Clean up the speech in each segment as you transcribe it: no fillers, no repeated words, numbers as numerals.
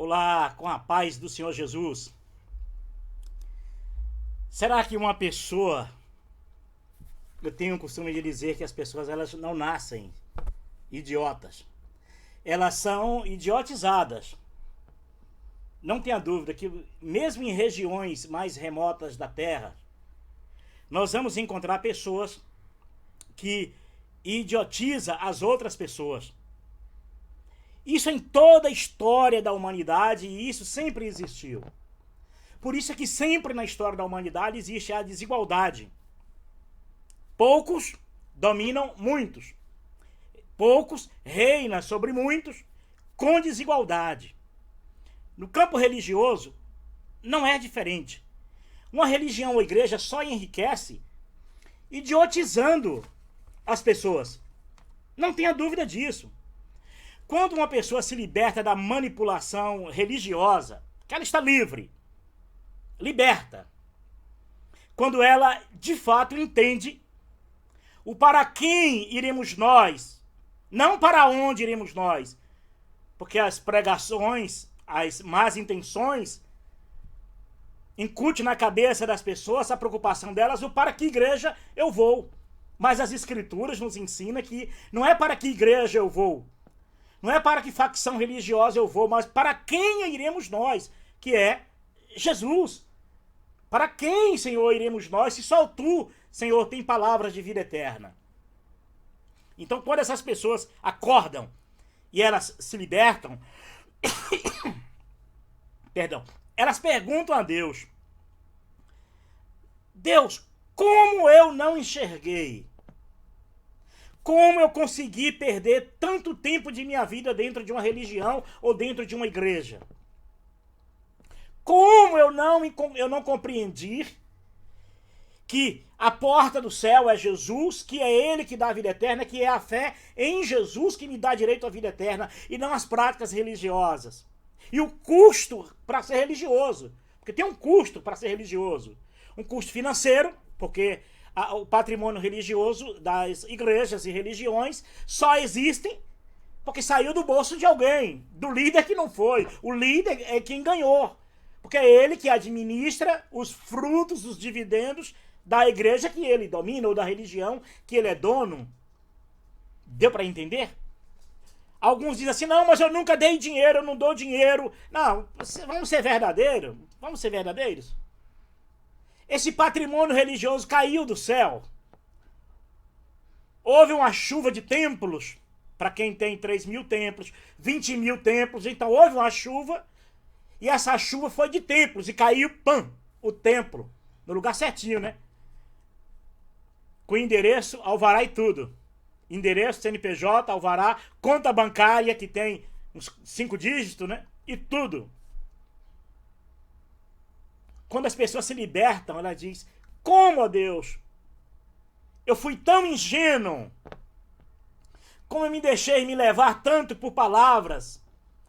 Olá, com a paz do Senhor Jesus. Será que uma pessoa... Eu tenho o costume de dizer que as pessoas elas não nascem idiotas. Elas são idiotizadas. Não tenha dúvida que mesmo em regiões mais remotas da Terra, nós vamos encontrar pessoas que idiotizam as outras pessoas. Isso em toda a história da humanidade, e isso sempre existiu. Por isso é que sempre na história da humanidade existe a desigualdade. Poucos dominam muitos. Poucos reinam sobre muitos com desigualdade. No campo religioso, não é diferente. Uma religião ou igreja só enriquece idiotizando as pessoas. Não tenha dúvida disso. Quando uma pessoa se liberta da manipulação religiosa, que ela está livre, liberta. Quando ela, de fato, entende o para quem iremos nós, não para onde iremos nós. Porque as pregações, as más intenções, incute na cabeça das pessoas a preocupação delas, o para que igreja eu vou. Mas as escrituras nos ensinam que não é para que igreja eu vou. Não é para que facção religiosa eu vou, mas para quem iremos nós, que é Jesus. Para quem, Senhor, iremos nós, se só tu, Senhor, tem palavras de vida eterna. Então, quando essas pessoas acordam e elas se libertam, perdão, elas perguntam a Deus: Deus, como eu não enxerguei? Como eu consegui perder tanto tempo de minha vida dentro de uma religião ou dentro de uma igreja? Como eu não compreendi que a porta do céu é Jesus, que é Ele que dá a vida eterna, que é a fé em Jesus que me dá direito à vida eterna, e não as práticas religiosas. E o custo para ser religioso, porque tem um custo para ser religioso. Um custo financeiro, porque o patrimônio religioso das igrejas e religiões só existem porque saiu do bolso de alguém, do líder que não foi. O líder é quem ganhou, porque é ele que administra os frutos, os dividendos da igreja que ele domina, ou da religião que ele é dono. Deu para entender? Alguns dizem assim: não, mas eu nunca dei dinheiro, eu não dou dinheiro. Não, vamos ser verdadeiros. Vamos ser verdadeiros. Esse patrimônio religioso caiu do céu. Houve uma chuva de templos, para quem tem 3.000 templos, 20.000 templos, então houve uma chuva, e essa chuva foi de templos, e caiu, pam, o templo, no lugar certinho, né? Com endereço, alvará e tudo. Endereço, CNPJ, alvará, conta bancária, que tem uns 5 dígitos, né? E tudo. Quando as pessoas se libertam, ela diz: como, ó Deus, eu fui tão ingênuo, como eu me deixei me levar tanto por palavras,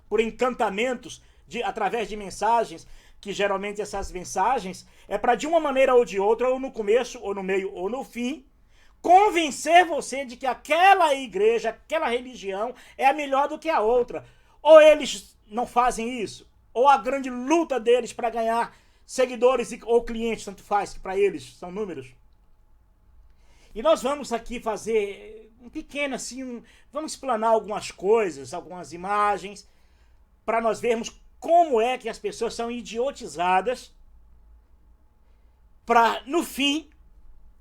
por encantamentos, através de mensagens, que geralmente essas mensagens é para, de uma maneira ou de outra, ou no começo, ou no meio, ou no fim, convencer você de que aquela igreja, aquela religião é a melhor do que a outra. Ou eles não fazem isso, ou a grande luta deles para ganhar seguidores ou clientes, tanto faz, que para eles são números. E nós vamos aqui fazer um pequeno assim, vamos explanar algumas coisas, algumas imagens, para nós vermos como é que as pessoas são idiotizadas, para, no fim,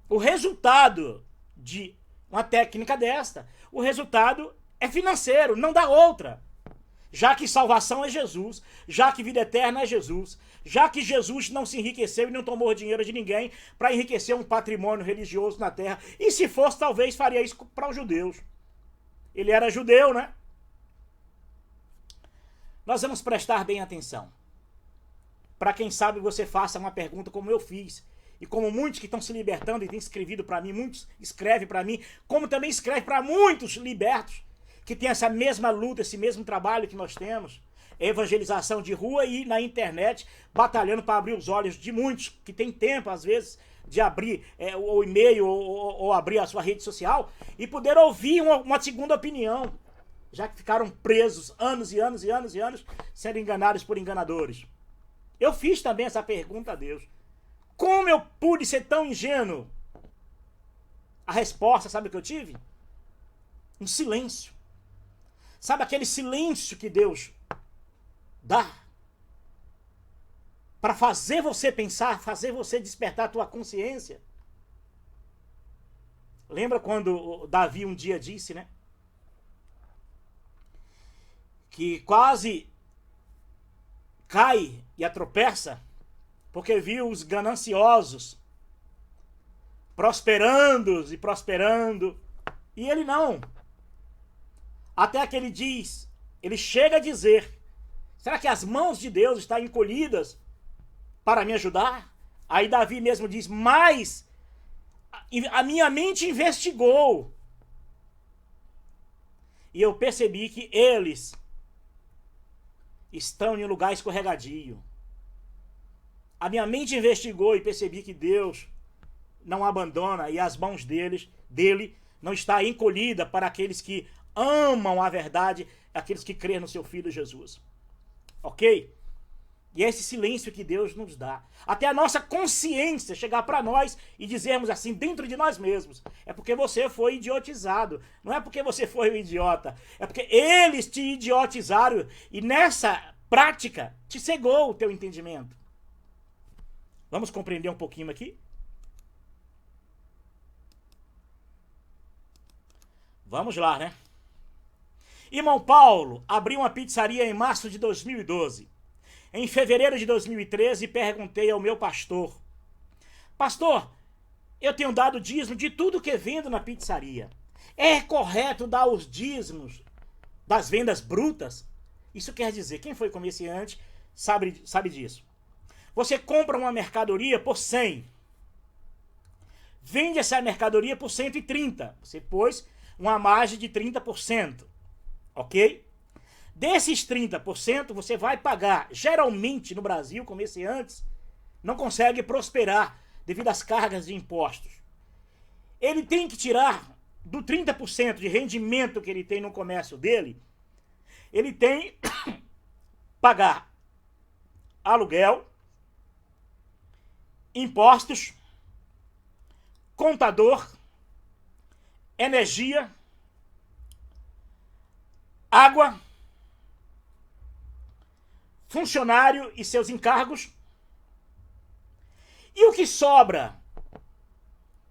o resultado de uma técnica desta, o resultado é financeiro, não dá outra. Já que salvação é Jesus, já que vida eterna é Jesus, já que Jesus não se enriqueceu e não tomou dinheiro de ninguém para enriquecer um patrimônio religioso na terra. E se fosse, talvez faria isso para os judeus. Ele era judeu, né? Nós vamos prestar bem atenção. Para quem sabe você faça uma pergunta como eu fiz. E como muitos que estão se libertando e têm escrevido para mim, muitos escrevem para mim, como também escreve para muitos libertos, que tem essa mesma luta, esse mesmo trabalho que nós temos, evangelização de rua e na internet, batalhando para abrir os olhos de muitos, que tem tempo, às vezes, de abrir o e-mail ou abrir a sua rede social e poder ouvir uma segunda opinião. já que ficaram presos anos e anos e anos e anos, sendo enganados por enganadores. Eu fiz também essa pergunta a Deus. Como eu pude ser tão ingênuo? A resposta, sabe o que eu tive? Um silêncio. Sabe aquele silêncio que Deus dá para fazer você pensar, fazer você despertar a tua consciência? Lembra quando Davi um dia disse, né? Que quase cai e atropeça porque viu os gananciosos prosperando e prosperando, e ele não. Até que ele diz, ele chega a dizer, será que as mãos de Deus estão encolhidas para me ajudar? Aí Davi mesmo diz, mas a minha mente investigou. E eu percebi que eles estão em um lugar escorregadio. A minha mente investigou e percebi que Deus não abandona e as mãos dele não está encolhida para aqueles que amam a verdade, aqueles que creem no seu Filho Jesus. Ok? E é esse silêncio que Deus nos dá. Até a nossa consciência chegar para nós e dizermos assim, dentro de nós mesmos, é porque você foi idiotizado. Não é porque você foi um idiota. É porque eles te idiotizaram e nessa prática te cegou o teu entendimento. Vamos compreender um pouquinho aqui? Vamos lá, né? Irmão Paulo abriu uma pizzaria em março de 2012. Em fevereiro de 2013, perguntei ao meu pastor: pastor, eu tenho dado dízimo de tudo que vendo na pizzaria. É correto dar os dízimos das vendas brutas? Isso quer dizer, quem foi comerciante sabe disso. Você compra uma mercadoria por 100. Vende essa mercadoria por 130. Você pôs uma margem de 30%. Ok? Desses 30%, você vai pagar. Geralmente, no Brasil, comerciantes não conseguem prosperar devido às cargas de impostos. Ele tem que tirar do 30% de rendimento que ele tem no comércio dele, ele tem que pagar aluguel, impostos, contador, energia, água, funcionário e seus encargos. E o que sobra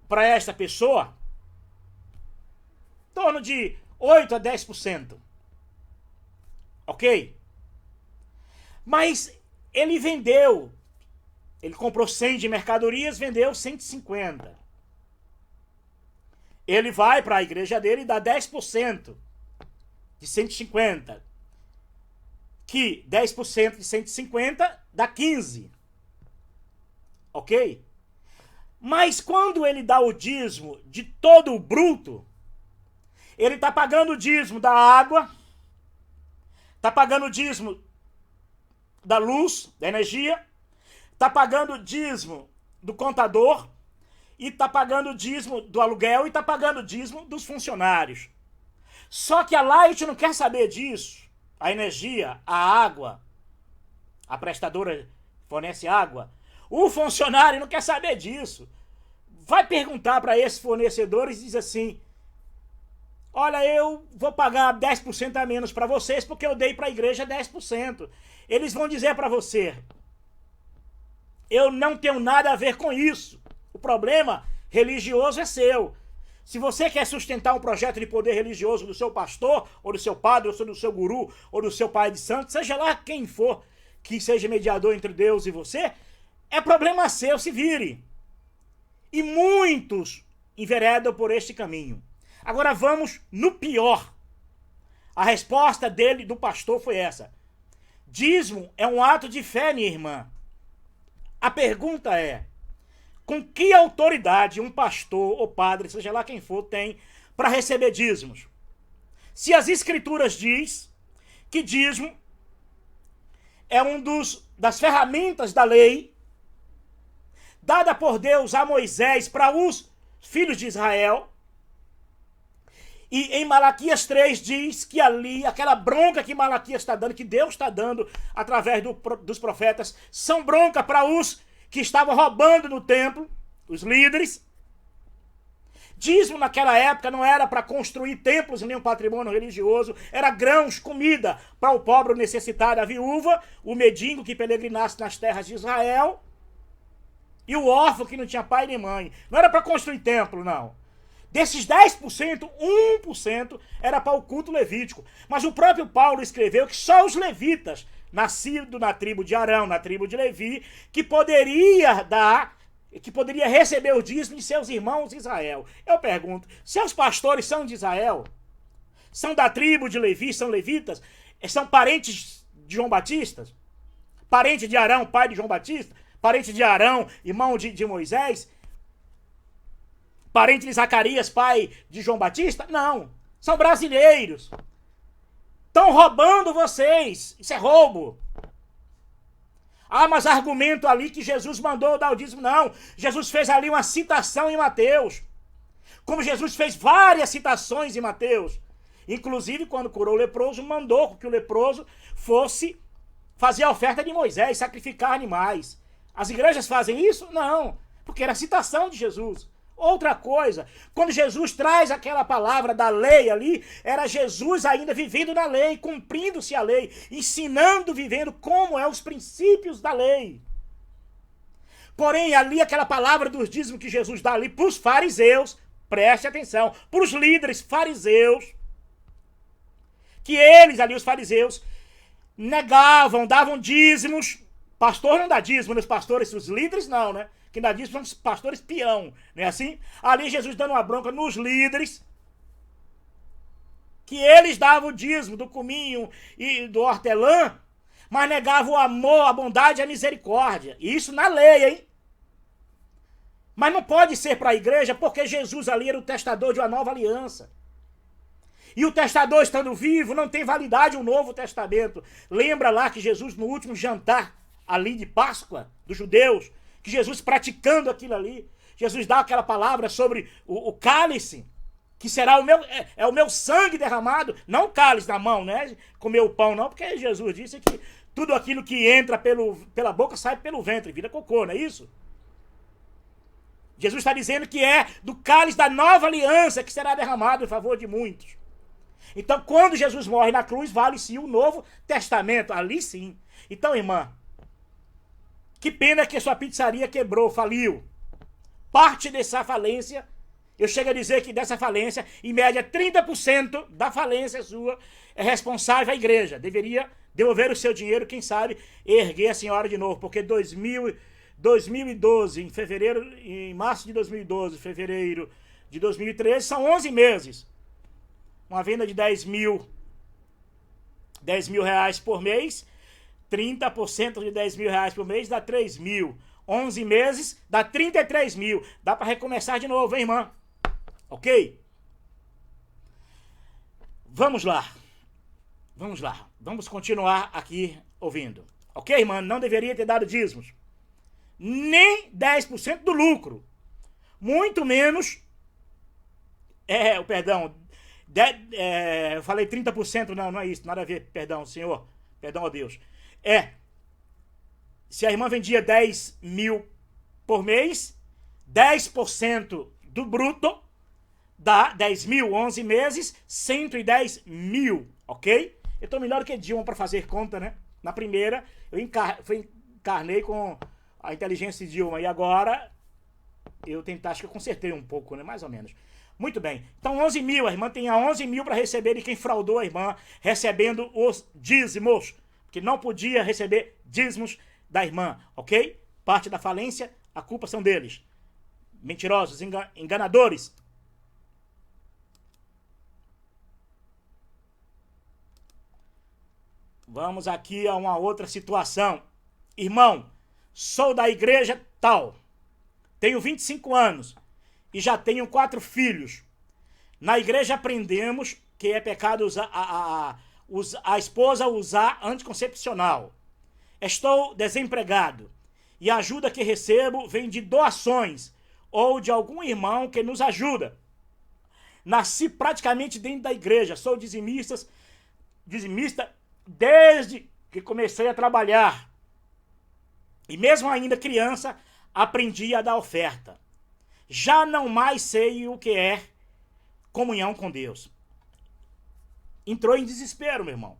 para esta pessoa? Em torno de 8 a 10%. Ok? Mas ele vendeu, ele comprou 100 de mercadorias, vendeu 150. Ele vai para a igreja dele e dá 10% de 150. Que 10% de 150 dá 15. Ok? Mas quando ele dá o dízimo de todo o bruto, ele está pagando o dízimo da água, está pagando o dízimo da luz, da energia, está pagando o dízimo do contador, e está pagando o dízimo do aluguel, e está pagando o dízimo dos funcionários. Só que a Light não quer saber disso. A energia, a água, a prestadora fornece água, o funcionário não quer saber disso. Vai perguntar para esses fornecedores e diz assim: olha, eu vou pagar 10% a menos para vocês porque eu dei para a igreja 10%. Eles vão dizer para você: eu não tenho nada a ver com isso. O problema religioso é seu. Se você quer sustentar um projeto de poder religioso do seu pastor, ou do seu padre, ou do seu guru, ou do seu pai de santo, seja lá quem for que seja mediador entre Deus e você, é problema seu, se vire. E muitos enveredam por este caminho. Agora vamos no pior. A resposta dele, do pastor, foi essa: dízimo é um ato de fé, minha irmã. A pergunta é: com que autoridade um pastor ou padre, seja lá quem for, tem para receber dízimos? Se as escrituras diz que dízimo é das ferramentas da lei dada por Deus a Moisés para os filhos de Israel, E em Malaquias 3 diz que ali, aquela bronca que Malaquias está dando, que Deus está dando através dos profetas, são bronca para os que estavam roubando no templo, os líderes. Dízimo naquela época não era para construir templos nem um patrimônio religioso, era grãos, comida para o pobre, o necessitado, a viúva, o mendigo que peregrinasse nas terras de Israel e o órfão que não tinha pai nem mãe. Não era para construir templo, não. Desses 10%, 1% era para o culto levítico. Mas o próprio Paulo escreveu que só os levitas, nascidos na tribo de Arão, na tribo de Levi, que poderia receber o dízimo de seus irmãos de Israel. Eu pergunto, seus pastores são de Israel? São da tribo de Levi, são levitas? São parentes de João Batista? Parente de Arão, pai de João Batista? Parente de Arão, irmão de Moisés? Parente de Zacarias, pai de João Batista? Não. São brasileiros. Estão roubando vocês. Isso é roubo. Ah, mas argumento ali que Jesus mandou dar o dízimo. Não. Jesus fez ali uma citação em Mateus. Como Jesus fez várias citações em Mateus. Inclusive, quando curou o leproso, mandou que o leproso fosse fazer a oferta de Moisés, sacrificar animais. As igrejas fazem isso? Não. Porque era citação de Jesus. Outra coisa, quando Jesus traz aquela palavra da lei ali, era Jesus ainda vivendo na lei, cumprindo-se a lei, ensinando, vivendo como é os princípios da lei. Porém, ali aquela palavra dos dízimos que Jesus dá ali para os fariseus, preste atenção, para os líderes fariseus, que eles ali, os fariseus, negavam, davam dízimos. Pastor não dá dízimo, os pastores, os líderes não, né? Quem dá dízimo são os pastores peão, não é assim? Ali Jesus dando uma bronca nos líderes, que eles davam o dízimo do cominho e do hortelã, mas negavam o amor, a bondade e a misericórdia. Isso na lei, hein? Mas não pode ser para a igreja, porque Jesus ali era o testador de uma nova aliança. E o testador estando vivo não tem validade o Novo Testamento. Lembra lá que Jesus no último jantar ali de Páscoa dos judeus, que Jesus praticando aquilo ali, Jesus dá aquela palavra sobre o cálice, que será o meu sangue derramado, não o cálice na mão, né? Comer o pão não, porque Jesus disse que tudo aquilo que entra pela boca sai pelo ventre, vira cocô, não é isso? Jesus está dizendo que é do cálice da nova aliança que será derramado em favor de muitos. Então, quando Jesus morre na cruz, vale sim o Novo Testamento, ali sim. Então, irmã, que pena que a sua pizzaria quebrou, faliu. Parte dessa falência, eu chego a dizer que dessa falência, em média 30% da falência sua é responsável a igreja. Deveria devolver o seu dinheiro, quem sabe, erguer a senhora de novo, porque 2012, em março de 2012, fevereiro de 2013, são 11 meses. Uma venda de 10 mil reais por mês, 30% de 10 mil reais por mês dá 3 mil. 11 meses dá 33 mil. Dá para recomeçar de novo, hein, irmã? Ok? Vamos lá. Vamos continuar aqui ouvindo. Ok, irmã? Não deveria ter dado dízimos. Nem 10% do lucro. Muito menos... eu falei 30%, não é isso, nada a ver, perdão, Senhor. Perdão a Deus. Se a irmã vendia 10 mil por mês, 10% do bruto dá 10 mil, 11 meses, 110 mil, ok? Eu tô melhor que Dilma para fazer conta, né? Na primeira, eu encarnei com a inteligência de Dilma, e agora acho que eu consertei um pouco, né? Mais ou menos. Muito bem. Então, 11 mil, a irmã tinha 11 mil para receber de quem fraudou a irmã, recebendo os dízimos, que não podia receber dízimos da irmã, ok? Parte da falência, a culpa são deles. Mentirosos, enganadores. Vamos aqui a uma outra situação. Irmão, sou da igreja tal, tenho 25 anos e já tenho 4 filhos. Na igreja aprendemos que é pecado a esposa usar anticoncepcional. Estou desempregado e a ajuda que recebo vem de doações ou de algum irmão que nos ajuda. nasci praticamente dentro da igreja. Sou dizimista desde que comecei a trabalhar. E mesmo ainda criança, aprendi a dar oferta. Já não mais sei o que é comunhão com Deus. Entrou em desespero, meu irmão.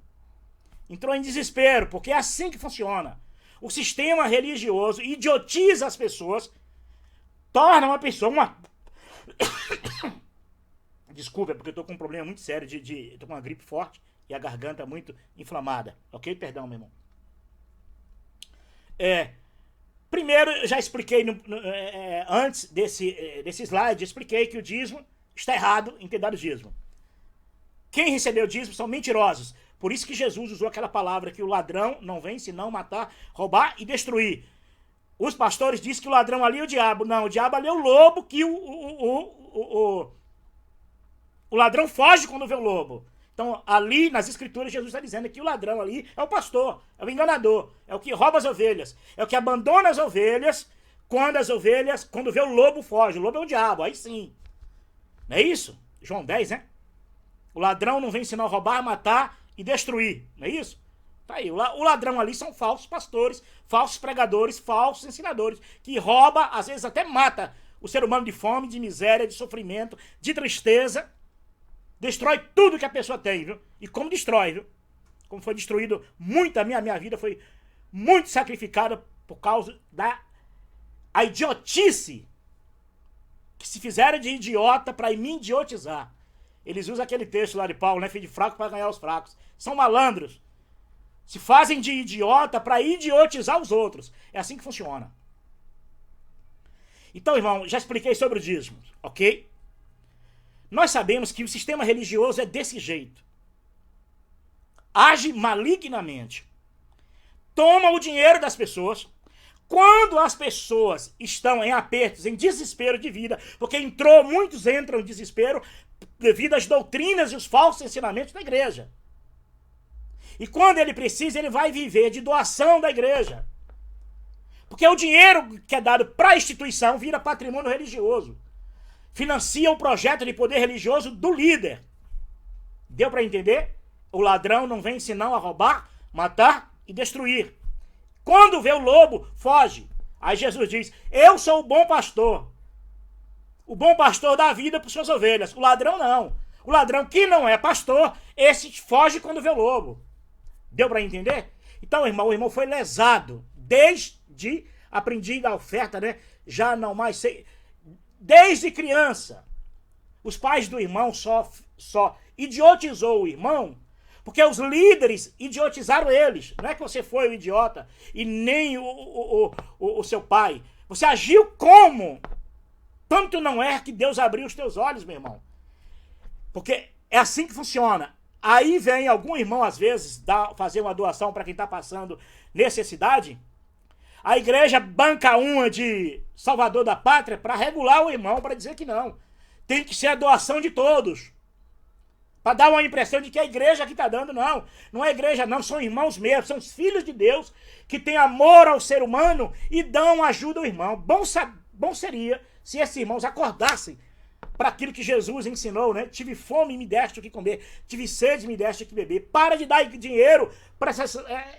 Entrou em desespero, porque é assim que funciona. O sistema religioso idiotiza as pessoas, torna uma pessoa uma... Desculpa, é porque eu tô com um problema muito sério eu tô com uma gripe forte e a garganta muito inflamada. Ok? Perdão, meu irmão. Primeiro, eu já expliquei antes desse slide, expliquei que o dízimo está errado em ter dado dízimo. Quem recebeu o dízimo são mentirosos. Por isso que Jesus usou aquela palavra que o ladrão não vem senão matar, roubar e destruir. Os pastores dizem que o ladrão ali é o diabo. Não, o diabo ali é o lobo, que o ladrão foge quando vê o lobo. Então, ali nas escrituras, Jesus está dizendo que o ladrão ali é o pastor, é o enganador, é o que rouba as ovelhas, é o que abandona as ovelhas, quando vê o lobo, foge. O lobo é o diabo, aí sim. Não é isso? João 10, né? O ladrão não vem senão roubar, matar e destruir, não é isso? Tá aí, o ladrão ali são falsos pastores, falsos pregadores, falsos ensinadores, que rouba, às vezes até mata o ser humano de fome, de miséria, de sofrimento, de tristeza. Destrói tudo que a pessoa tem, viu? E como destrói, viu? Como foi destruído muito, a minha vida foi muito sacrificada por causa da idiotice que se fizeram de idiota para me idiotizar. Eles usam aquele texto lá de Paulo, né? Filho de fraco para ganhar os fracos. São malandros. Se fazem de idiota para idiotizar os outros. É assim que funciona. Então, irmão, já expliquei sobre o dízimo, ok? Nós sabemos que o sistema religioso é desse jeito. Age malignamente. Toma o dinheiro das pessoas. Quando as pessoas estão em apertos, em desespero de vida, porque muitos entram em desespero devido às doutrinas e os falsos ensinamentos da igreja. E quando ele precisa, ele vai viver de doação da igreja. Porque o dinheiro que é dado para a instituição vira patrimônio religioso. Financia o projeto de poder religioso do líder. Deu para entender? O ladrão não vem senão a roubar, matar e destruir. Quando vê o lobo, foge. Aí Jesus diz, eu sou o bom pastor. O bom pastor dá vida para suas ovelhas. O ladrão não. O ladrão que não é pastor, esse foge quando vê o lobo. Deu para entender? Então, o irmão foi lesado. Aprendi da oferta, né? Já não mais sei... Desde criança, os pais do irmão só idiotizou o irmão, porque os líderes idiotizaram eles. Não é que você foi o idiota e nem o seu pai. Você agiu como? Tanto não é que Deus abriu os teus olhos, meu irmão. Porque é assim que funciona. Aí vem algum irmão, às vezes, fazer uma doação para quem está passando necessidade. A igreja banca uma de salvador da pátria para regular o irmão, para dizer que não. Tem que ser a doação de todos. Para dar uma impressão de que é a igreja que está dando, não. Não é igreja, não. São irmãos mesmo, são os filhos de Deus que têm amor ao ser humano e dão ajuda ao irmão. Bom seria se esses irmãos acordassem para aquilo que Jesus ensinou, né? Tive fome e me deste o que comer. Tive sede e me deste o que beber. Para de dar dinheiro para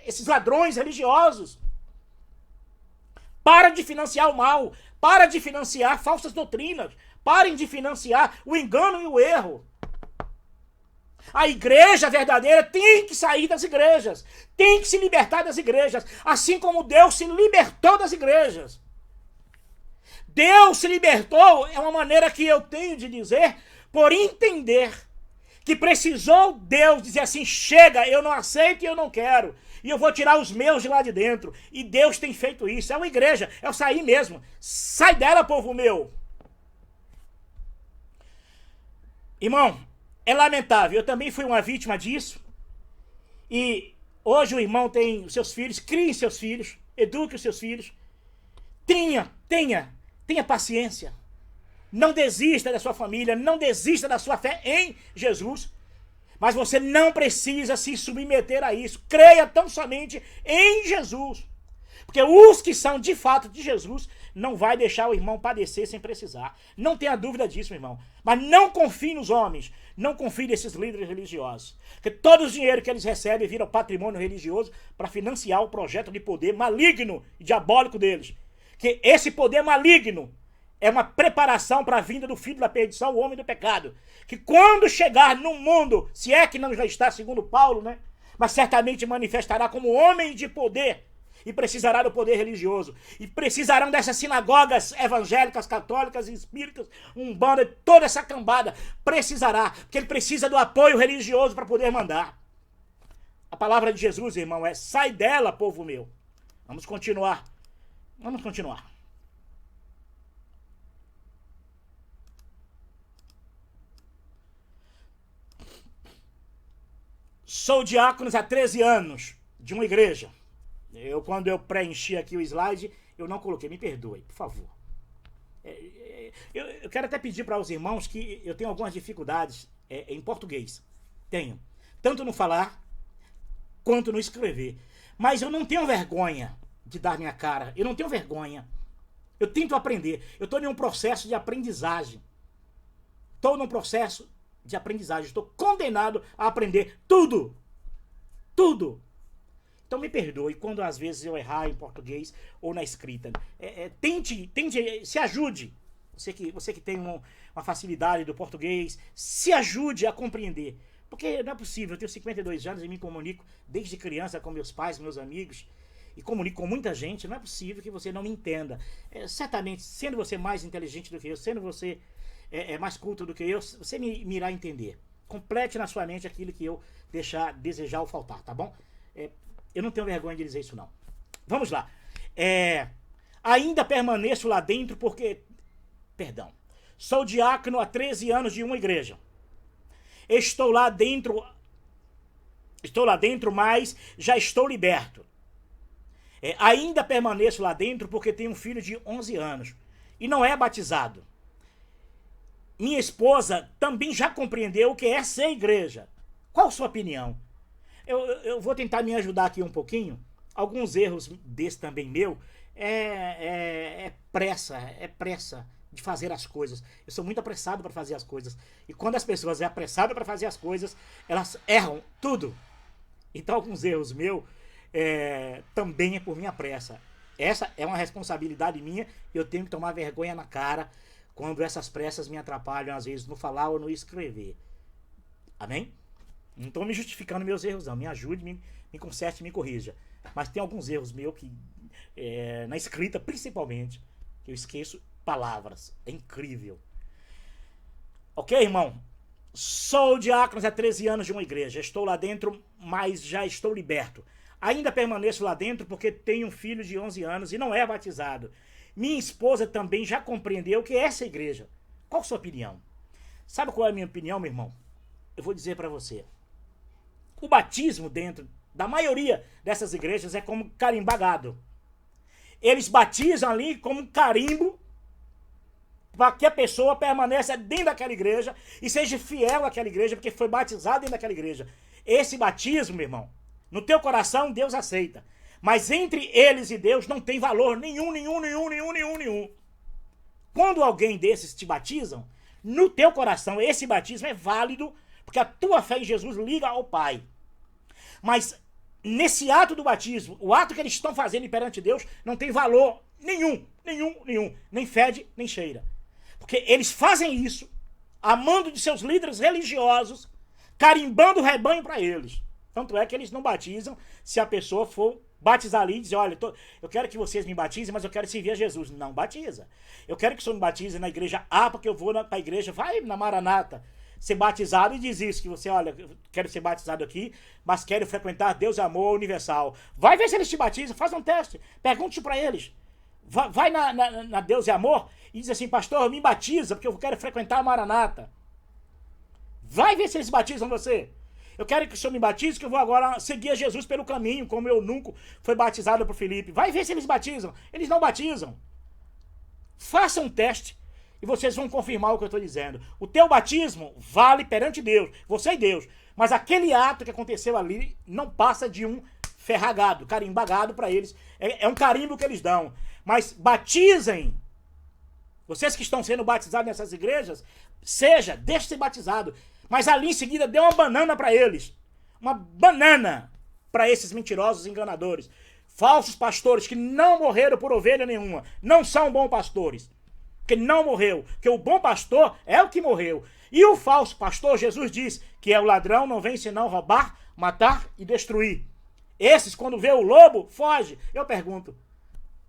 esses ladrões religiosos. Para de financiar o mal. Para de financiar falsas doutrinas. Parem de financiar o engano e o erro. A igreja verdadeira tem que sair das igrejas. Tem que se libertar das igrejas. Assim como Deus se libertou das igrejas. Deus se libertou, é uma maneira que eu tenho de dizer, por entender que precisou Deus dizer assim, chega, eu não aceito e eu não quero. E eu vou tirar os meus de lá de dentro. E Deus tem feito isso. É uma igreja, é o sair mesmo. Sai dela, povo meu. Irmão, é lamentável. Eu também fui uma vítima disso. E hoje o irmão tem os seus filhos, crie seus filhos, eduque os seus filhos. Tenha paciência. Não desista da sua família, não desista da sua fé em Jesus. Mas você não precisa se submeter a isso. Creia tão somente em Jesus. Porque os que são de fato de Jesus não vai deixar o irmão padecer sem precisar. Não tenha dúvida disso, meu irmão. Mas não confie nos homens. Não confie nesses líderes religiosos. Porque todo o dinheiro que eles recebem vira patrimônio religioso para financiar o projeto de poder maligno e diabólico deles. Que esse poder maligno é uma preparação para a vinda do filho da perdição, o homem do pecado. Que quando chegar no mundo, se é que não já está, segundo Paulo, né? Mas certamente manifestará como homem de poder. E precisará do poder religioso. E precisarão dessas sinagogas evangélicas, católicas, espíritas, umbanda, toda essa cambada. Precisará, porque ele precisa do apoio religioso para poder mandar. A palavra de Jesus, irmão, é: sai dela, povo meu. Vamos continuar. Vamos continuar. Sou diácono há 13 anos de uma igreja. Quando eu preenchi aqui o slide, eu não coloquei. Me perdoe, por favor. Eu quero até pedir para os irmãos que eu tenho algumas dificuldades em português. Tenho. Tanto no falar, quanto no escrever. Mas eu não tenho vergonha de dar minha cara. Eu não tenho vergonha. Eu tento aprender. Eu estou em um processo de aprendizagem. Estou num processo de aprendizagem. Estou condenado a aprender tudo. Tudo. Então me perdoe quando às vezes eu errar em português ou na escrita. Tente, se ajude. Você que tem uma facilidade do português, se ajude a compreender. Porque não é possível, eu tenho 52 anos e me comunico desde criança com meus pais, meus amigos, e comunico com muita gente. Não é possível que você não me entenda. Certamente, sendo você mais inteligente do que eu, sendo você mais culto do que eu, você me irá entender. Complete na sua mente aquilo que eu desejar ou faltar, tá bom? Eu não tenho vergonha de dizer isso, não. Vamos lá. Ainda permaneço lá dentro porque... Perdão. Sou diácono há 13 anos de uma igreja. Estou lá dentro, mas já estou liberto. Ainda permaneço lá dentro porque tenho um filho de 11 anos e não é batizado. Minha esposa também já compreendeu o que é ser igreja. Qual a sua opinião? Eu vou tentar me ajudar aqui um pouquinho. Alguns erros desse também meu pressa de fazer as coisas. Eu sou muito apressado para fazer as coisas. E quando as pessoas são apressadas para fazer as coisas, elas erram tudo. Então alguns erros meus também é por minha pressa. Essa é uma responsabilidade minha e eu tenho que tomar vergonha na cara quando essas pressas me atrapalham, às vezes, no falar ou no escrever. Amém? Não estou me justificando meus erros, não. Me ajude, me conserte, me corrija. Mas tem alguns erros meus que, na escrita principalmente, que eu esqueço palavras. É incrível. Ok, irmão? Sou diácono há 13 anos de uma igreja. Estou lá dentro, mas já estou liberto. Ainda permaneço lá dentro porque tenho um filho de 11 anos e não é batizado. Minha esposa também já compreendeu que é essa igreja. Qual a sua opinião? Sabe qual é a minha opinião, meu irmão? Eu vou dizer para você. O batismo dentro da maioria dessas igrejas é como carimbagado. Eles batizam ali como um carimbo para que a pessoa permaneça dentro daquela igreja e seja fiel àquela igreja, porque foi batizado dentro daquela igreja. Esse batismo, meu irmão, no teu coração Deus aceita. Mas entre eles e Deus não tem valor nenhum. Quando alguém desses te batizam, no teu coração esse batismo é válido, porque a tua fé em Jesus liga ao Pai. Mas nesse ato do batismo, o ato que eles estão fazendo perante Deus, não tem valor nenhum. Nem fede, nem cheira. Porque eles fazem isso, amando de seus líderes religiosos, carimbando o rebanho para eles. Tanto é que eles não batizam se a pessoa for batizar ali e dizer: olha, eu quero que vocês me batizem, mas eu quero servir a Jesus. Não batiza. Eu quero que o senhor me batize na igreja A, porque eu vou para a igreja, vai na Maranata, ser batizado e diz isso, que você, olha, eu quero ser batizado aqui, mas quero frequentar Deus e Amor Universal. Vai ver se eles te batizam, faz um teste, pergunte para eles. Vai na Deus e Amor e diz assim: pastor, me batiza, porque eu quero frequentar a Maranata. Vai ver se eles batizam você. Eu quero que o senhor me batize, que eu vou agora seguir a Jesus pelo caminho, como eu nunca fui batizado por Felipe. Vai ver se eles batizam. Eles não batizam. Faça um teste e vocês vão confirmar o que eu estou dizendo. O teu batismo vale perante Deus, você e Deus. Mas aquele ato que aconteceu ali não passa de um ferragado, carimbagado para eles. É um carimbo que eles dão. Mas batizem. Vocês que estão sendo batizados nessas igrejas, deixe ser batizado. Mas ali em seguida dê uma banana para eles. Uma banana para esses mentirosos enganadores. Falsos pastores que não morreram por ovelha nenhuma. Não são bons pastores. Porque não morreu. Porque o bom pastor é o que morreu. E o falso pastor, Jesus diz que é o ladrão, não vem senão roubar, matar e destruir. Esses, quando vê o lobo, foge. Eu pergunto,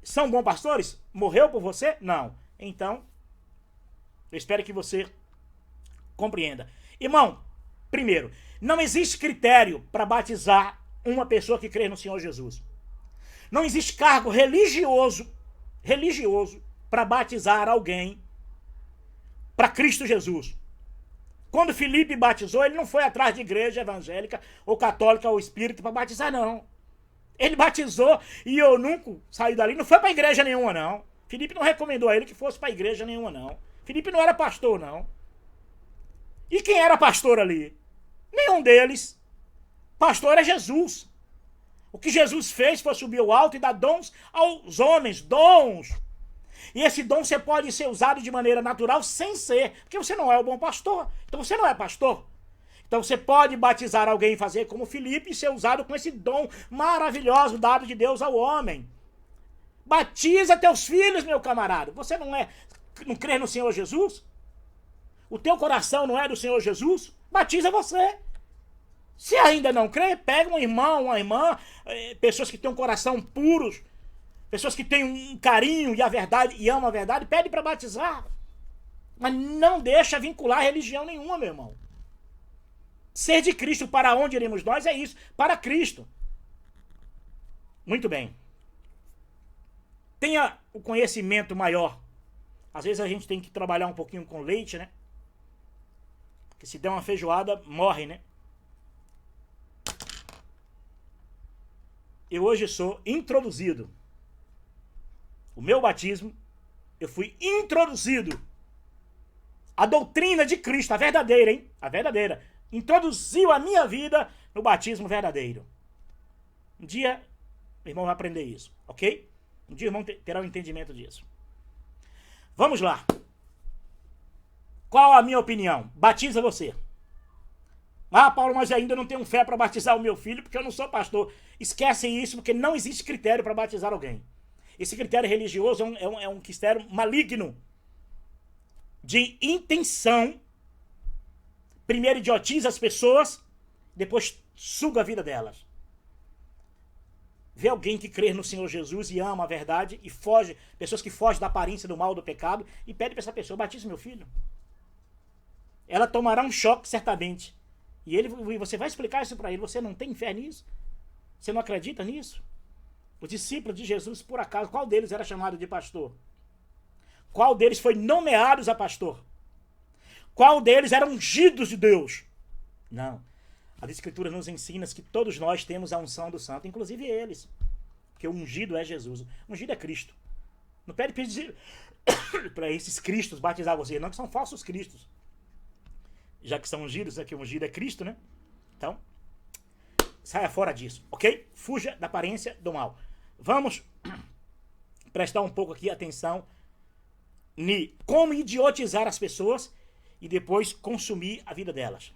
são bons pastores? Morreu por você? Não. Então, eu espero que você compreenda. Irmão, primeiro, não existe critério para batizar uma pessoa que crê no Senhor Jesus. Não existe cargo religioso para batizar alguém para Cristo Jesus. Quando Filipe batizou, ele não foi atrás de igreja evangélica ou católica ou espírita para batizar, não. Ele batizou e eunuco saiu dali, não foi para igreja nenhuma, não. Filipe não recomendou a ele que fosse para igreja nenhuma, não. Filipe não era pastor, não. E quem era pastor ali? Nenhum deles. Pastor era Jesus. O que Jesus fez foi subir ao alto e dar dons aos homens, dons. E esse dom você pode ser usado de maneira natural sem ser, porque você não é o bom pastor. Então você não é pastor. Então você pode batizar alguém e fazer como Filipe e ser usado com esse dom maravilhoso dado de Deus ao homem. Batiza teus filhos, meu camarada. Você não crê no Senhor Jesus? O teu coração não é do Senhor Jesus? Batiza você. Se ainda não crê, pega um irmão, uma irmã, pessoas que têm um coração puros, pessoas que têm um carinho e a verdade e amam a verdade, pede para batizar. Mas não deixa vincular religião nenhuma, meu irmão. Ser de Cristo, para onde iremos nós, é isso. Para Cristo. Muito bem. Tenha o conhecimento maior. Às vezes a gente tem que trabalhar um pouquinho com leite, né? Porque se der uma feijoada, morre, né? Eu hoje sou introduzido. O meu batismo, eu fui introduzido. A doutrina de Cristo, a verdadeira, hein? A verdadeira. Introduziu a minha vida no batismo verdadeiro. Um dia, o irmão vai aprender isso, ok? Um dia o irmão terá um entendimento disso. Vamos lá. Qual a minha opinião? Batiza você. Ah, Paulo, mas eu ainda não tenho fé para batizar o meu filho porque eu não sou pastor. Esquece isso, porque não existe critério para batizar alguém. Esse critério religioso é um critério maligno de intenção. Primeiro idiotiza as pessoas, depois suga a vida delas. Vê alguém que crê no Senhor Jesus e ama a verdade e foge, pessoas que fogem da aparência do mal, do pecado, e pede para essa pessoa, batize meu filho. Ela tomará um choque, certamente. E você vai explicar isso para ele. Você não tem fé nisso? Você não acredita nisso? Os discípulos de Jesus, por acaso, qual deles era chamado de pastor? Qual deles foi nomeado a pastor? Qual deles eram ungidos de Deus? Não. As Escrituras nos ensinam que todos nós temos a unção do Santo, inclusive eles. Porque o ungido é Jesus. O ungido é Cristo. Não pede para esses Cristos batizar você, não, que são falsos Cristos. Já que são ungidos, aqui o ungido é Cristo, né? Então, saia fora disso, ok? Fuja da aparência do mal. Vamos prestar um pouco aqui atenção em como idiotizar as pessoas e depois consumir a vida delas.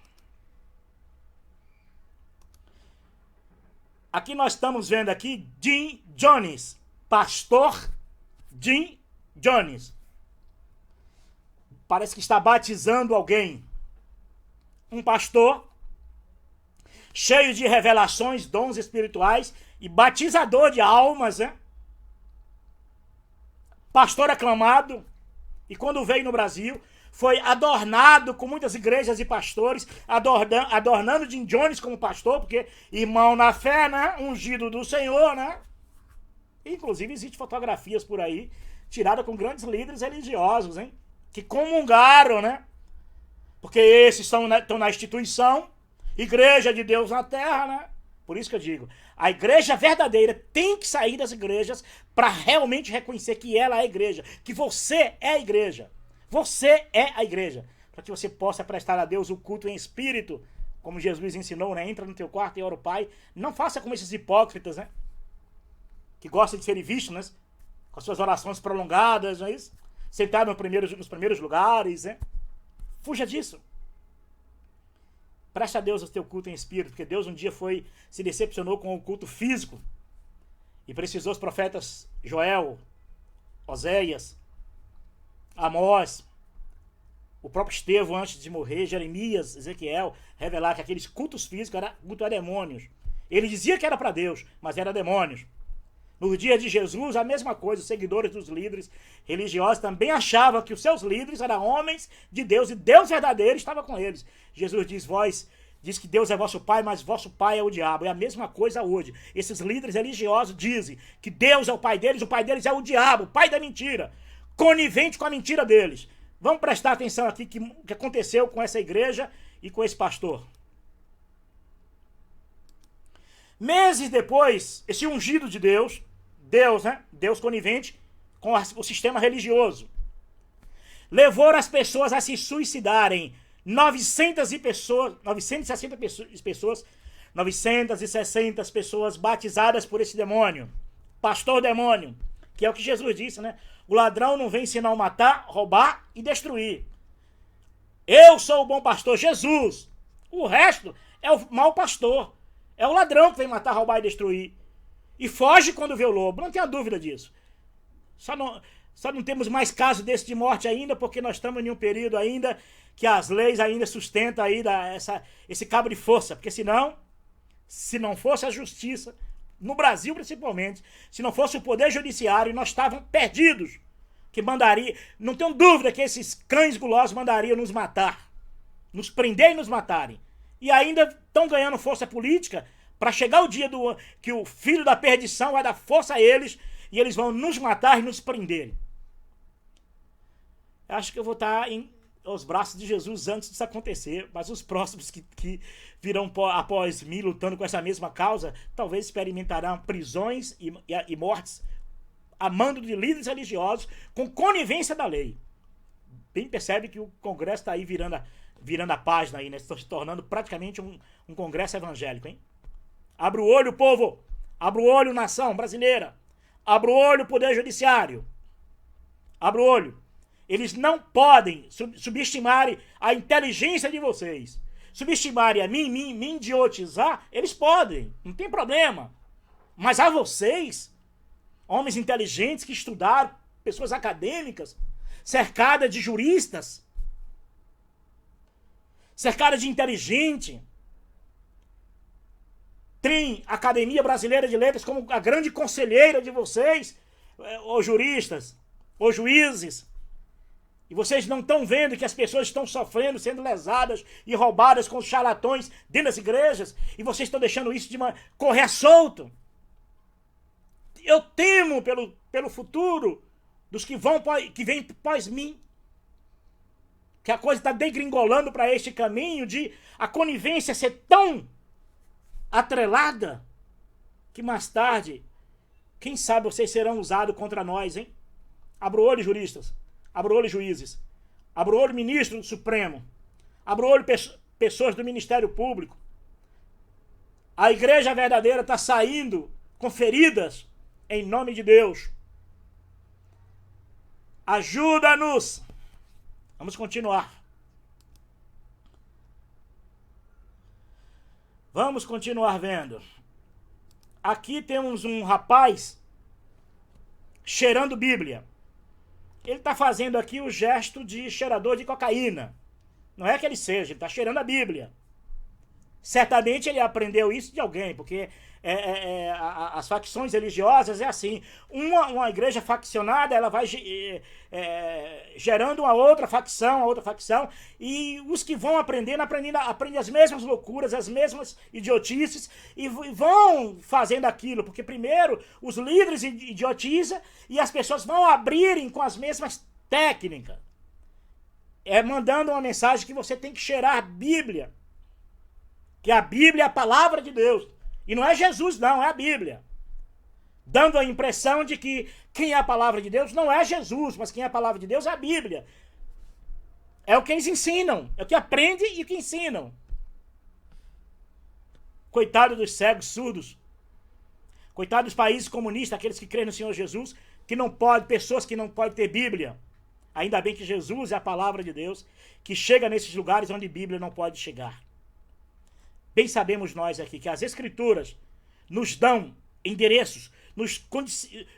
Aqui nós estamos vendo aqui Jim Jones, pastor Jim Jones. Parece que está batizando alguém. Um pastor cheio de revelações, dons espirituais e batizador de almas, né? Pastor aclamado. E quando veio no Brasil, foi adornado com muitas igrejas e pastores, adornando Jim Jones como pastor, porque irmão na fé, né? Ungido do Senhor, né? Inclusive, existem fotografias por aí, tiradas com grandes líderes religiosos, hein? Que comungaram, né? Porque esses estão na instituição, igreja de Deus na terra, né? Por isso que eu digo, a igreja verdadeira tem que sair das igrejas para realmente reconhecer que ela é a igreja, que você é a igreja. Você é a igreja, para que você possa prestar a Deus o culto em espírito como Jesus ensinou, né? Entra no teu quarto e ora o Pai. Não faça como esses hipócritas, né? Que gostam de serem vistos, né? Com suas orações prolongadas, não é isso? Sentado nos primeiros lugares, né? Fuja disso. Preste a Deus o teu culto em espírito, porque Deus um dia se decepcionou com o culto físico e precisou os profetas Joel, Oséias, Amós, o próprio Estevão antes de morrer, Jeremias, Ezequiel, revelar que aqueles cultos físicos eram culto a demônios. Ele dizia que era para Deus, mas era demônios. No dia de Jesus, a mesma coisa, os seguidores dos líderes religiosos também achavam que os seus líderes eram homens de Deus e Deus verdadeiro estava com eles. Jesus diz que Deus é vosso pai, mas vosso pai é o diabo. É a mesma coisa hoje. Esses líderes religiosos dizem que Deus é o pai deles é o diabo, o pai da mentira, conivente com a mentira deles. Vamos prestar atenção aqui que aconteceu com essa igreja e com esse pastor. Meses depois, esse ungido de Deus, né? Deus conivente com o sistema religioso, levou as pessoas a se suicidarem. 960 pessoas batizadas por esse demônio, pastor demônio, que é o que Jesus disse, né? O ladrão não vem senão matar, roubar e destruir. Eu sou o bom pastor, Jesus. O resto é o mau pastor. É o ladrão que vem matar, roubar e destruir. E foge quando vê o lobo. Não tenha dúvida disso. Só não temos mais caso desse de morte ainda, porque nós estamos em um período ainda que as leis ainda sustentam aí esse cabo de força. Porque senão, se não fosse a justiça, no Brasil principalmente, se não fosse o poder judiciário, nós estávamos perdidos. Que mandaria, não tenho dúvida que esses cães gulosos mandariam nos matar. Nos prender e nos matarem. E ainda estão ganhando força política para chegar o dia que o filho da perdição vai dar força a eles e eles vão nos matar e nos prender. Acho que eu vou estar aos braços de Jesus antes disso acontecer, mas os próximos que virão após mim lutando com essa mesma causa, talvez experimentarão prisões e mortes a mando de líderes religiosos com conivência da lei. Bem percebe que o Congresso está aí virando a página aí, né? Se tornando praticamente um congresso evangélico, hein? Abra o olho, povo! Abra o olho, nação brasileira! Abra o olho, poder judiciário! Abra o olho! Eles não podem subestimarem a inteligência de vocês. Subestimarem a mim, me idiotizar, eles podem, não tem problema. Mas a vocês, homens inteligentes que estudaram, pessoas acadêmicas, cercadas de juristas, cercada de inteligente, tem a Academia Brasileira de Letras como a grande conselheira de vocês, os juristas, os juízes, e vocês não estão vendo que as pessoas estão sofrendo, sendo lesadas e roubadas com os charlatões dentro das igrejas, e vocês estão deixando isso correr solto. Eu temo pelo futuro dos que vêm após mim. Que a coisa está degringolando para este caminho de a conivência ser tão atrelada que mais tarde, quem sabe vocês serão usados contra nós, hein? Abra o olho, juristas. Abra o olho, juízes. Abra o olho, ministro do Supremo. Abra o olho, pessoas do Ministério Público. A igreja verdadeira está saindo com feridas em nome de Deus. Ajuda-nos. Vamos continuar. Vamos continuar vendo. Aqui temos um rapaz cheirando Bíblia. Ele está fazendo aqui o gesto de cheirador de cocaína. Não é que ele seja, ele está cheirando a Bíblia. Certamente ele aprendeu isso de alguém, porque as facções religiosas é assim. Uma igreja faccionada, ela vai gerando uma outra facção, e os que vão aprendem as mesmas loucuras, as mesmas idiotices, e vão fazendo aquilo, porque primeiro os líderes idiotizam e as pessoas vão abrirem com as mesmas técnicas. Mandando uma mensagem que você tem que cheirar a Bíblia. Que a Bíblia é a palavra de Deus. E não é Jesus, não, é a Bíblia. Dando a impressão de que quem é a palavra de Deus não é Jesus, mas quem é a palavra de Deus é a Bíblia. É o que eles ensinam. É o que aprendem e o que ensinam. Coitado dos cegos, surdos. Coitado dos países comunistas, aqueles que creem no Senhor Jesus, que não pode, pessoas que não podem ter Bíblia. Ainda bem que Jesus é a palavra de Deus, que chega nesses lugares onde Bíblia não pode chegar. Bem sabemos nós aqui que as Escrituras nos dão endereços,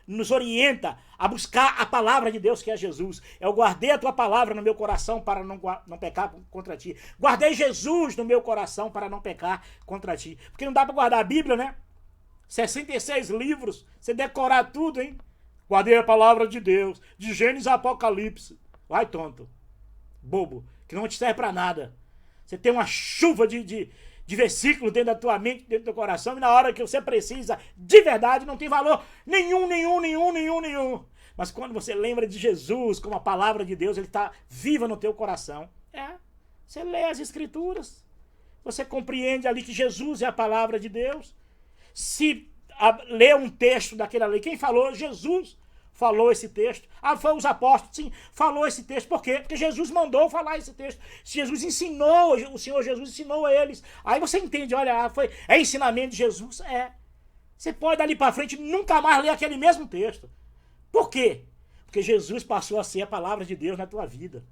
nos orienta a buscar a palavra de Deus, que é Jesus. Eu guardei a tua palavra no meu coração para não pecar contra ti. Guardei Jesus no meu coração para não pecar contra ti. Porque não dá para guardar a Bíblia, né? 66 livros, você decorar tudo, hein? Guardei a palavra de Deus, de Gênesis a Apocalipse. Vai, tonto, bobo, que não te serve para nada. Você tem uma chuva de versículos dentro da tua mente, dentro do teu coração, e na hora que você precisa, de verdade, não tem valor nenhum. Mas quando você lembra de Jesus como a palavra de Deus, ele está viva no teu coração. Você lê as Escrituras, você compreende ali que Jesus é a palavra de Deus. Se lê um texto daquela lei, quem falou? Jesus falou esse texto. Foi os apóstolos, sim, falou esse texto. Por quê? Porque Jesus mandou falar esse texto. Jesus ensinou, o Senhor Jesus ensinou a eles. Aí você entende, olha, é ensinamento de Jesus? Você pode dali para frente nunca mais ler aquele mesmo texto. Por quê? Porque Jesus passou a ser a palavra de Deus na tua vida.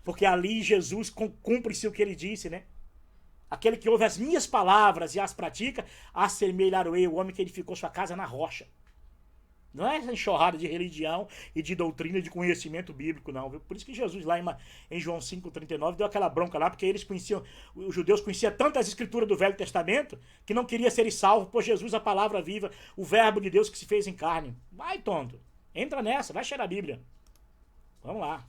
Porque ali Jesus cumpre-se o que ele disse, né? Aquele que ouve as minhas palavras e as pratica, assemelhar-o-ei o homem que edificou sua casa na rocha. Não é essa enxurrada de religião e de doutrina e de conhecimento bíblico, não. Viu? Por isso que Jesus, lá em João 5,39, deu aquela bronca lá, porque eles conheciam, os judeus conheciam tantas escrituras do Velho Testamento, que não queria ser salvo por Jesus, a palavra viva, o verbo de Deus que se fez em carne. Vai, tonto. Entra nessa, vai cheirar a Bíblia. Vamos lá.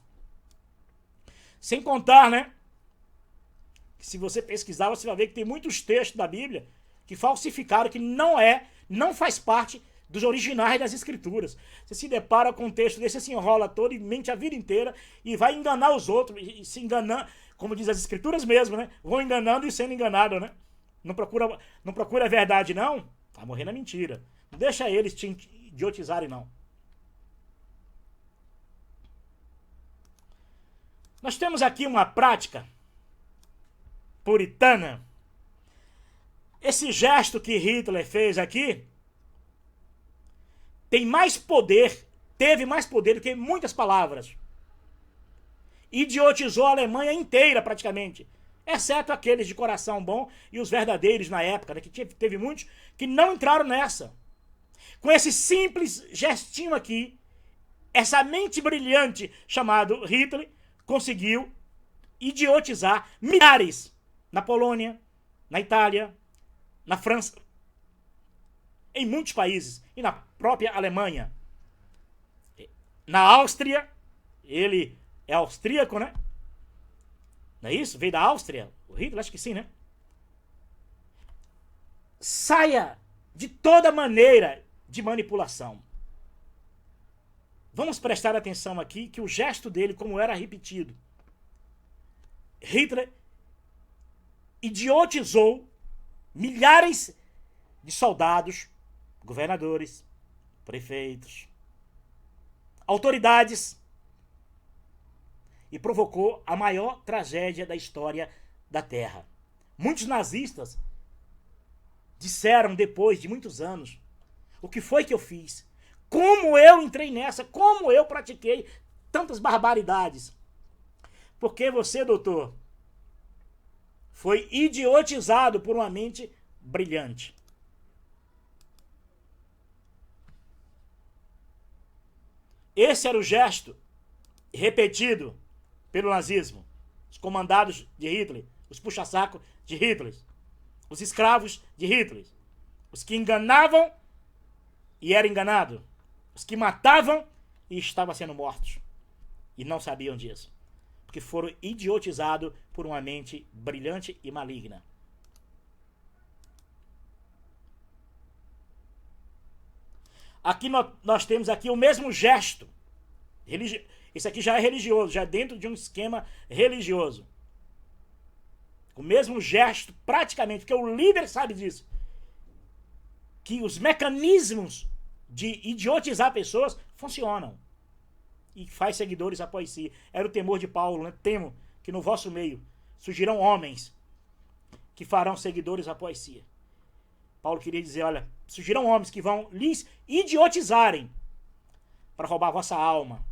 Sem contar, né? Se você pesquisar, você vai ver que tem muitos textos da Bíblia que falsificaram, que não faz parte dos originais das Escrituras. Você se depara com um texto desse, se enrola todo e mente a vida inteira e vai enganar os outros, e se enganando, como diz as Escrituras mesmo, né? Vão enganando e sendo enganado, né? Não procura a verdade, não. Vai morrer na mentira. Não deixa eles te idiotizarem, não. Nós temos aqui uma prática puritana. Esse gesto que Hitler fez aqui teve mais poder do que muitas palavras. Idiotizou a Alemanha inteira praticamente, exceto aqueles de coração bom e os verdadeiros na época, né, que teve muitos que não entraram nessa. Com esse simples gestinho aqui, essa mente brilhante chamado Hitler conseguiu idiotizar milhares na Polônia, na Itália, na França, em muitos países, e na própria Alemanha. Na Áustria, ele é austríaco, né? Não é isso? Veio da Áustria? O Hitler, acho que sim, né? Saia de toda maneira de manipulação. Vamos prestar atenção aqui que o gesto dele, como era repetido, Hitler idiotizou milhares de soldados, governadores, prefeitos, autoridades, e provocou a maior tragédia da história da Terra. Muitos nazistas disseram depois de muitos anos: o que foi que eu fiz? Como eu entrei nessa? Como eu pratiquei tantas barbaridades? Porque você, doutor, foi idiotizado por uma mente brilhante. Esse era o gesto repetido pelo nazismo. Os comandados de Hitler, os puxa-saco de Hitler, os escravos de Hitler, os que enganavam e eram enganados, os que matavam e estavam sendo mortos e não sabiam disso, porque foram idiotizados por uma mente brilhante e maligna. Aqui nós temos aqui o mesmo gesto. Isso aqui já é religioso, já é dentro de um esquema religioso. O mesmo gesto, praticamente, porque o líder sabe disso. Que os mecanismos de idiotizar pessoas funcionam. E faz seguidores após si. Era o temor de Paulo, né? Temo que no vosso meio surgirão homens que farão seguidores após si. Paulo queria dizer, olha, surgirão homens que vão lhes idiotizarem para roubar a vossa alma,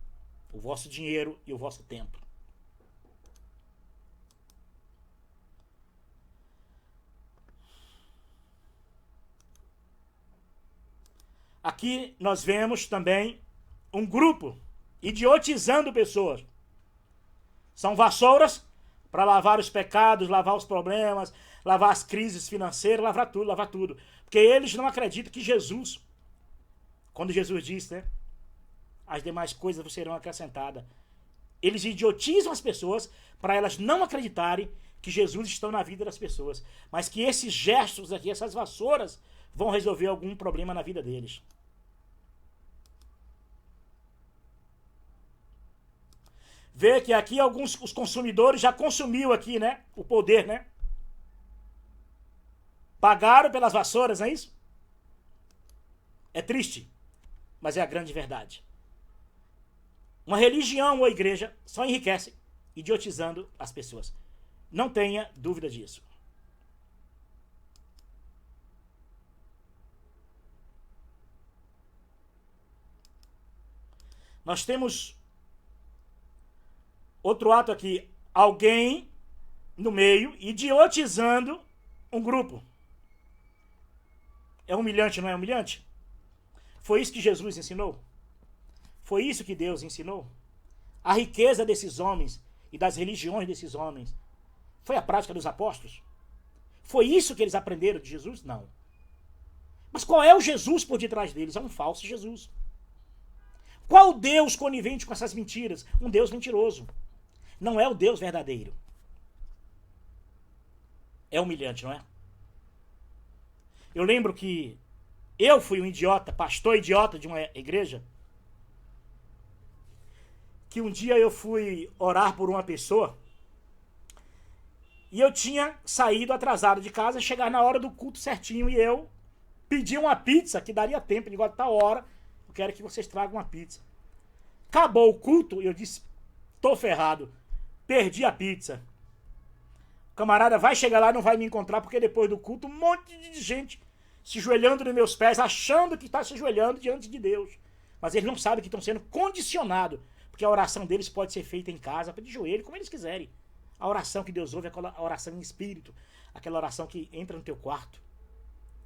o vosso dinheiro e o vosso tempo. Aqui nós vemos também um grupo idiotizando pessoas. São vassouras para lavar os pecados, lavar os problemas, lavar as crises financeiras, lavar tudo. Porque eles não acreditam que Jesus, quando Jesus disse, né, as demais coisas vos serão acrescentadas, eles idiotizam as pessoas para elas não acreditarem que Jesus está na vida das pessoas, mas que esses gestos aqui, essas vassouras, vão resolver algum problema na vida deles. Vê que aqui os consumidores já consumiu aqui, né, o poder, né? Pagaram pelas vassouras, não é isso? É triste, mas é a grande verdade. Uma religião ou igreja só enriquece idiotizando as pessoas. Não tenha dúvida disso. Nós temos outro ato aqui, alguém no meio idiotizando um grupo. É humilhante, não é humilhante? Foi isso que Jesus ensinou? Foi isso que Deus ensinou? A riqueza desses homens e das religiões desses homens foi a prática dos apóstolos? Foi isso que eles aprenderam de Jesus? Não. Mas qual é o Jesus por detrás deles? É um falso Jesus. Qual Deus conivente com essas mentiras? Um Deus mentiroso. Não é o Deus verdadeiro. É humilhante, não é? Eu lembro que eu fui um idiota, pastor idiota de uma igreja, que um dia eu fui orar por uma pessoa e eu tinha saído atrasado de casa, chegar na hora do culto certinho e eu pedi uma pizza, que daria tempo, de igual a tal hora, eu quero que vocês tragam uma pizza. Acabou o culto e eu disse, tô ferrado, perdi a pizza. O camarada vai chegar lá e não vai me encontrar, porque depois do culto um monte de gente se joelhando nos meus pés, achando que está se joelhando diante de Deus. Mas eles não sabem que estão sendo condicionados, porque a oração deles pode ser feita em casa, de joelho, como eles quiserem. A oração que Deus ouve é aquela oração em espírito, aquela oração que entra no teu quarto.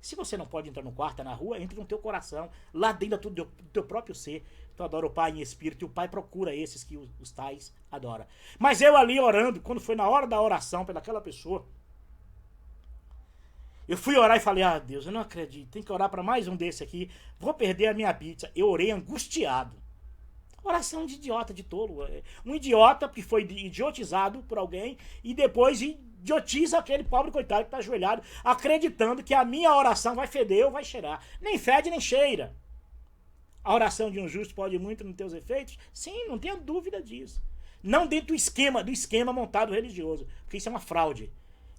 Se você não pode entrar no quarto, na rua, entra no teu coração, lá dentro do teu próprio ser. Tu adora o Pai em espírito, e o Pai procura esses que os tais adora. Mas eu ali orando, quando foi na hora da oração pelaquela pessoa, eu fui orar e falei, Deus, eu não acredito, tem que orar para mais um desse aqui, vou perder a minha pizza. Eu orei angustiado. Oração de idiota, de tolo. Um idiota que foi idiotizado por alguém e depois idiotiza aquele pobre coitado que está ajoelhado, acreditando que a minha oração vai feder ou vai cheirar. Nem fede, nem cheira. A oração de um justo pode muito nos teus efeitos? Sim, não tenha dúvida disso. Não dentro do esquema montado religioso, porque isso é uma fraude.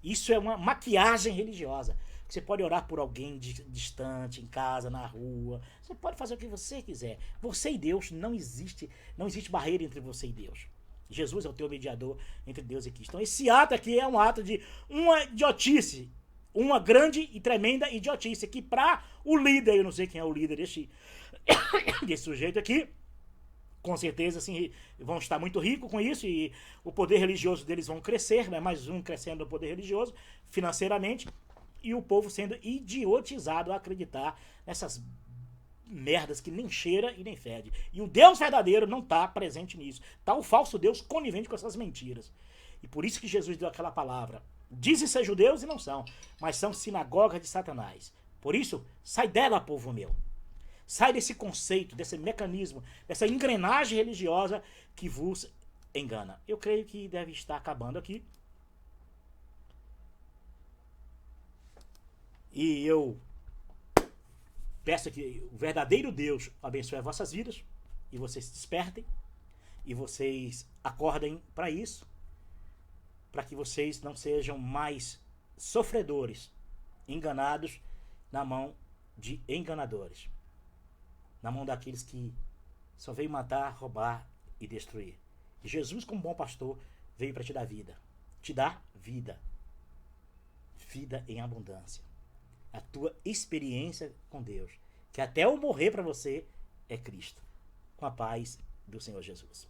Isso é uma maquiagem religiosa. Você pode orar por alguém distante, em casa, na rua. Você pode fazer o que você quiser. Você e Deus, não existe barreira entre você e Deus. Jesus é o teu mediador entre Deus e Cristo. Então esse ato aqui é um ato de uma idiotice. Uma grande e tremenda idiotice. Que para o líder, eu não sei quem é o líder desse sujeito aqui, com certeza assim, vão estar muito ricos com isso e o poder religioso deles vão crescer, né? Mais um crescendo o poder religioso financeiramente e o povo sendo idiotizado a acreditar nessas merdas que nem cheira e nem fede. E o Deus verdadeiro não está presente nisso. Está o falso Deus conivente com essas mentiras. E por isso que Jesus deu aquela palavra. Dizem ser judeus e não são, mas são sinagoga de Satanás. Por isso, sai dela, povo meu. Sai desse conceito, desse mecanismo, dessa engrenagem religiosa que vos engana. Eu creio que deve estar acabando aqui. E eu peço que o verdadeiro Deus abençoe as vossas vidas e vocês se despertem e vocês acordem para isso, para que vocês não sejam mais sofredores, enganados na mão de enganadores, na mão daqueles que só veio matar, roubar e destruir. E Jesus, como bom pastor, veio para te dar vida. Te dar vida. vida em abundância. A tua experiência com Deus, que até o morrer para você é Cristo. Com a paz do Senhor Jesus.